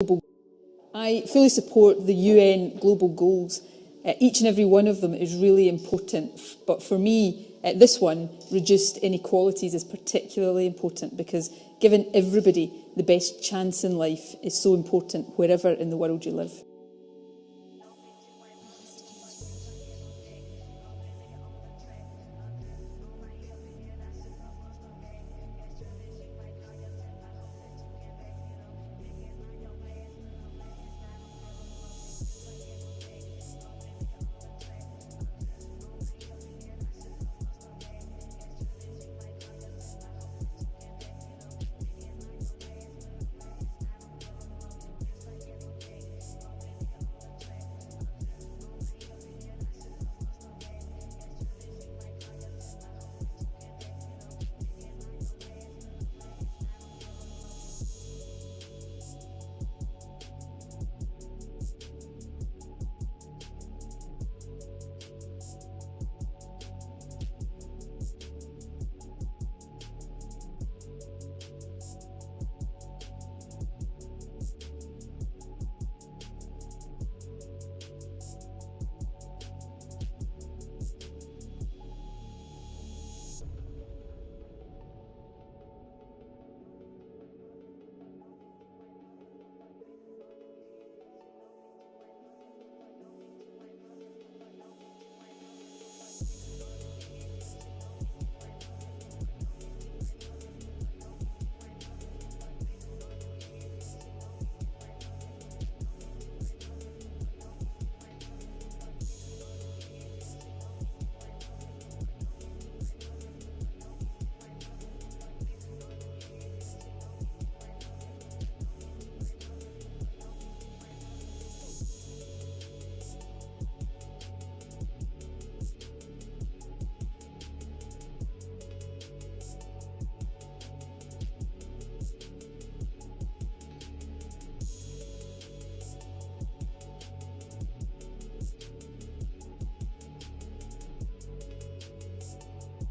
I fully support the UN global goals. Each and every one of them is really important, but for me, this one, reduced inequalities, is particularly important because giving everybody the best chance in life is so important wherever in the world you live.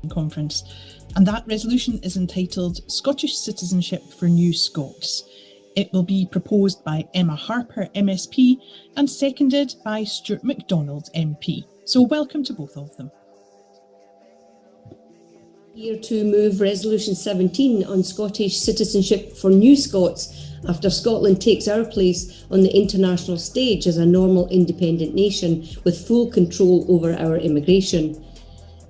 Conference, and that resolution is entitled Scottish Citizenship for New Scots. It will be proposed by Emma Harper MSP and seconded by Stuart MacDonald MP. So welcome to both of them. Here to move Resolution 17 on Scottish Citizenship for New Scots after Scotland takes our place on the international stage as a normal independent nation with full control over our immigration.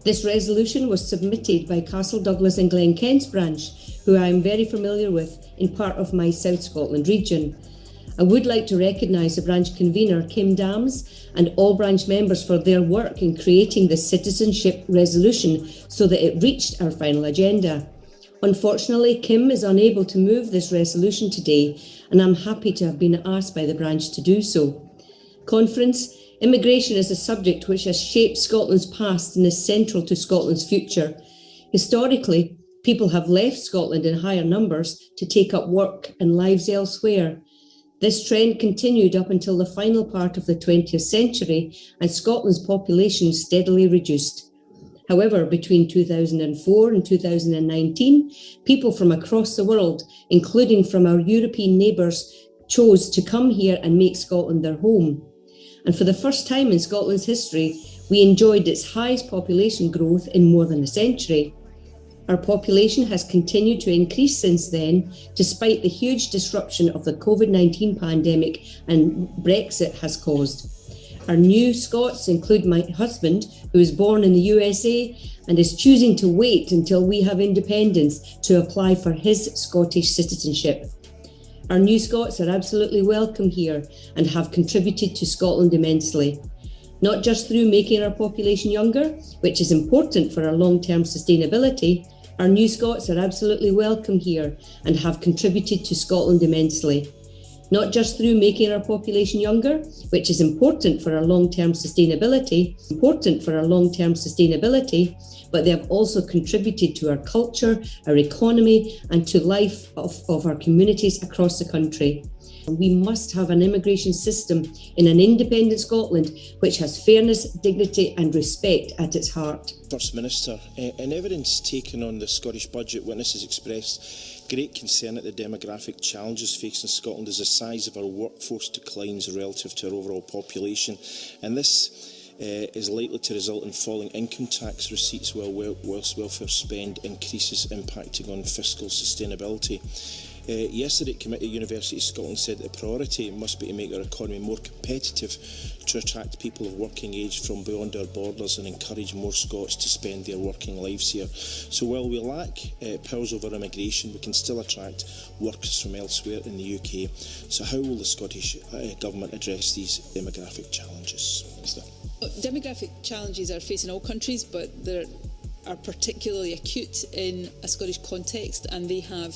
This resolution was submitted by Castle Douglas and Glen Kent's branch, who I am very familiar with in part of my South Scotland region. I would like to recognise the branch convener, Kim Dams, and all branch members for their work in creating the citizenship resolution so that it reached our final agenda. Unfortunately, Kim is unable to move this resolution today, and I'm happy to have been asked by the branch to do so. Conference, immigration is a subject which has shaped Scotland's past and is central to Scotland's future. Historically, people have left Scotland in higher numbers to take up work and lives elsewhere. This trend continued up until the final part of the 20th century, and Scotland's population steadily reduced. However, between 2004 and 2019, people from across the world, including from our European neighbours, chose to come here and make Scotland their home. And for the first time in Scotland's history, we enjoyed its highest population growth in more than a century. Our population has continued to increase since then, despite the huge disruption of the COVID-19 pandemic and Brexit has caused. Our new Scots include my husband, who was born in the USA and is choosing to wait until we have independence to apply for his Scottish citizenship. Our new Scots are absolutely welcome here and have contributed to Scotland immensely, not just through making our population younger, which is important for our long-term sustainability. Our new Scots are absolutely welcome here and have contributed to Scotland immensely, not just through making our population younger, which is important for our long-term sustainability, but they have also contributed to our culture, our economy, and to life of our communities across the country. We must have an immigration system in an independent Scotland which has fairness, dignity and respect at its heart. First Minister, in evidence taken on the Scottish budget, witnesses expressed great concern at the demographic challenges facing Scotland as the size of our workforce declines relative to our overall population, and this is likely to result in falling income tax receipts whilst welfare spend increases, impacting on fiscal sustainability. Yesterday, Committee University of Scotland said that the priority must be to make our economy more competitive to attract people of working age from beyond our borders and encourage more Scots to spend their working lives here. So while we lack powers over immigration, we can still attract workers from elsewhere in the UK. So how will the Scottish Government address these demographic challenges? Demographic challenges are facing all countries, but they are particularly acute in a Scottish context, and they have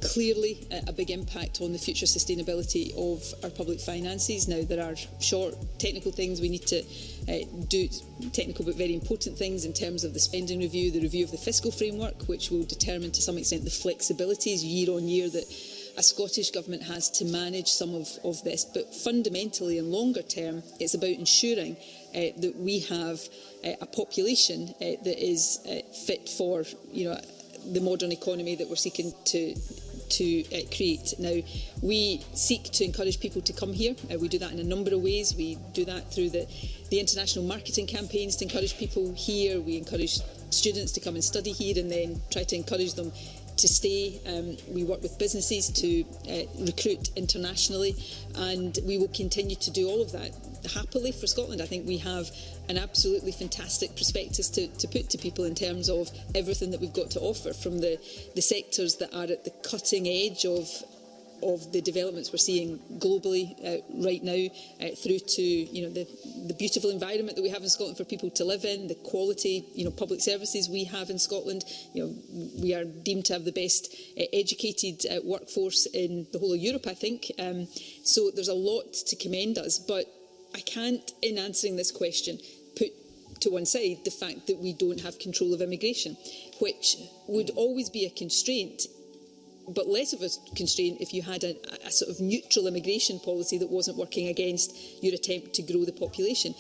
clearly a big impact on the future sustainability of our public finances. Now, there are short technical things we need to do, technical but very important things in terms of the spending review, the review of the fiscal framework, which will determine to some extent the flexibilities year on year that a Scottish Government has to manage some of this. But fundamentally and longer term, it's about ensuring that we have a population that is fit for the modern economy that we're seeking to create. Now, we seek to encourage people to come here. We do that in a number of ways. We do that through the international marketing campaigns to encourage people here. We encourage students to come and study here and then try to encourage them to stay. We work with businesses to recruit internationally, and we will continue to do all of that happily for Scotland. I think we have an absolutely fantastic prospectus to put to people in terms of everything that we've got to offer, from the sectors that are at the cutting edge of the developments we're seeing globally right now, through to the beautiful environment that we have in Scotland for people to live in, the quality public services we have in Scotland. We are deemed to have the best educated workforce in the whole of Europe, I think. So there's a lot to commend us, but I can't, in answering this question, put to one side the fact that we don't have control of immigration, which would always be a constraint, but less of a constraint if you had a sort of neutral immigration policy that wasn't working against your attempt to grow the population.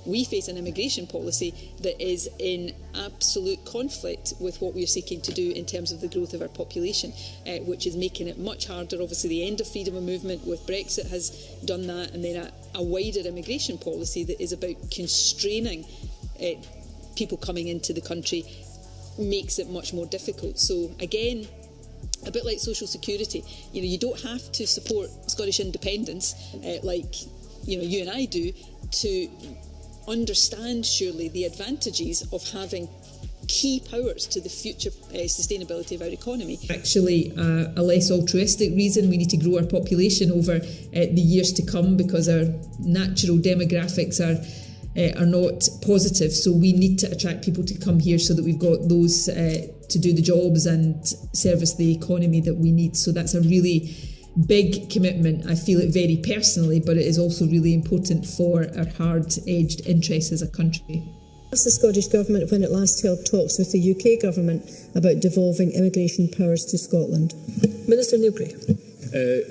We face an immigration policy that is in absolute conflict with what we're seeking to do in terms of the growth of our population, which is making it much harder. Obviously, the end of freedom of movement with Brexit has done that, and then a wider immigration policy that is about constraining people coming into the country makes it much more difficult. So again, a bit like social security, you don't have to support Scottish independence like you and I do to understand surely the advantages of having key powers to the future sustainability of our economy. Actually, a less altruistic reason. We need to grow our population over the years to come because our natural demographics are not positive, so we need to attract people to come here so that we've got those to do the jobs and service the economy that we need. So that's a really big commitment. I feel it very personally, but it is also really important for our hard-edged interests as a country. Asked the Scottish Government when it last held talks with the UK Government about devolving immigration powers to Scotland. Minister Newbury.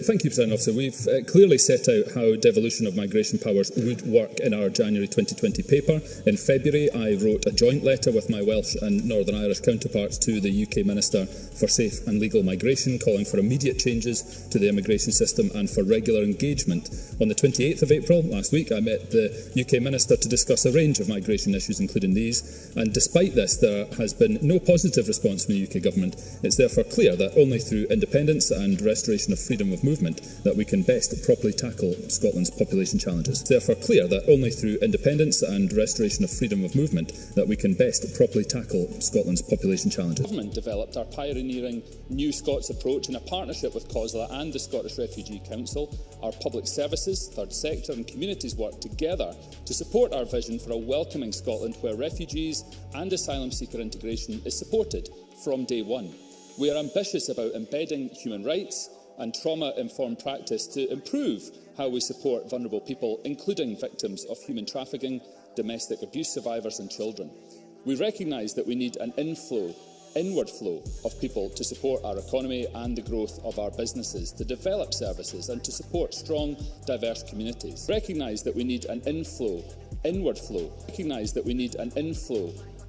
Thank you, President Officer. We've clearly set out how devolution of migration powers would work in our January 2020 paper. In February, I wrote a joint letter with my Welsh and Northern Irish counterparts to the UK Minister for Safe and Legal Migration, calling for immediate changes to the immigration system and for regular engagement. On the 28th of April, last week, I met the UK Minister to discuss a range of migration issues, including these, and despite this, there has been no positive response from the UK Government. It's therefore clear that only through independence and restoration of freedom of movement that we can best properly tackle Scotland's population challenges. It's therefore clear that only through independence and restoration of freedom of movement that we can best properly tackle Scotland's population challenges. The Government developed our pioneering New Scots approach in a partnership with COSLA and the Scottish Refugee Council. Our public services, third sector and communities work together to support our vision for a welcoming Scotland where refugees and asylum seeker integration is supported from day one. We are ambitious about embedding human rights and trauma-informed practice to improve how we support vulnerable people, including victims of human trafficking, domestic abuse survivors and children. We recognise that we need an inflow inward flow of people to support our economy and the growth of our businesses, to develop services and to support strong, diverse communities. Recognise that we need an inward flow. Recognise that we need an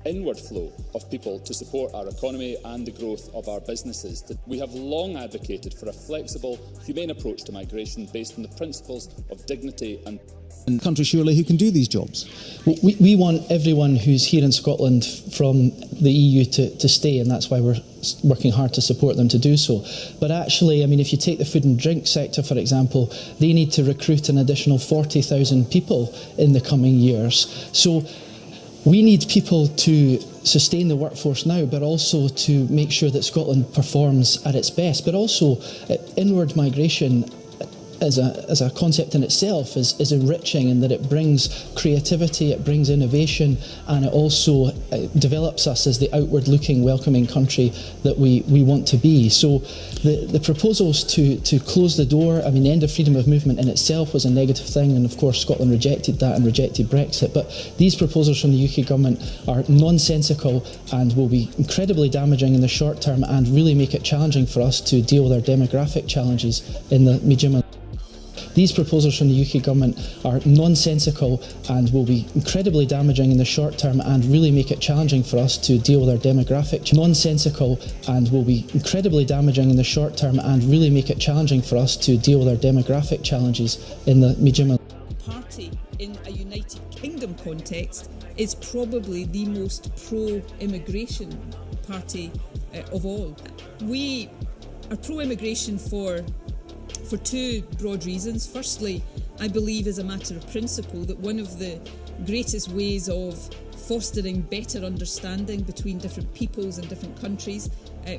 inward flow of people to support our economy and the growth of our businesses. We have long advocated for a flexible, humane approach to migration based on the principles of dignity and country surely who can do these jobs. Well, we want everyone who's here in Scotland from the EU to stay, and that's why we're working hard to support them to do so. But actually, I mean, if you take the food and drink sector, for example, they need to recruit an additional 40,000 people in the coming years. So we need people to sustain the workforce now, but also to make sure that Scotland performs at its best. But also, inward migration as a concept in itself is enriching in that it brings creativity, it brings innovation, and it also develops us as the outward-looking, welcoming country that we want to be. So the proposals to close the door, I mean, the end of freedom of movement in itself was a negative thing, and of course Scotland rejected that and rejected Brexit. But these proposals from the UK government are nonsensical and will be incredibly damaging in the short term and really make it challenging for us to deal with our demographic challenges in the medium and These proposals from the UK government are nonsensical and will be incredibly damaging in the short term and really make it challenging for us to deal with our demographic. Nonsensical and will be incredibly damaging in the short term and really make it challenging for us to deal with our demographic challenges in the medium and Party in a United Kingdom context is probably the most pro-immigration party of all. We are pro-immigration for two broad reasons. Firstly, I believe as a matter of principle that one of the greatest ways of fostering better understanding between different peoples and different countries,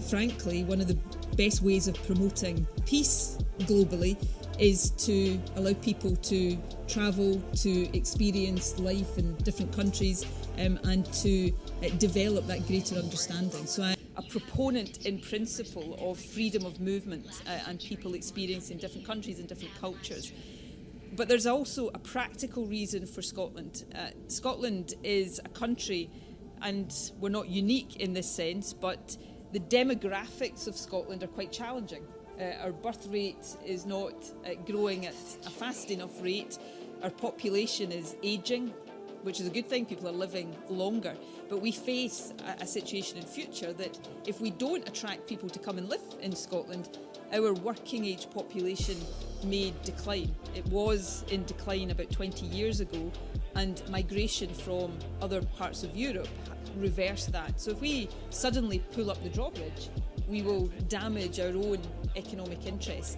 frankly, one of the best ways of promoting peace globally is to allow people to travel, to experience life in different countries and to develop that greater understanding. So I'm a proponent in principle of freedom of movement and people experiencing different countries and different cultures. But there's also a practical reason for Scotland. Scotland is a country, and we're not unique in this sense, but the demographics of Scotland are quite challenging. Our birth rate is not growing at a fast enough rate. Our population is ageing, which is a good thing. People are living longer. But we face a situation in future that if we don't attract people to come and live in Scotland, our working age population may decline. It was in decline about 20 years ago, and migration from other parts of Europe reversed that. So if we suddenly pull up the drawbridge, we will damage our own economic interests.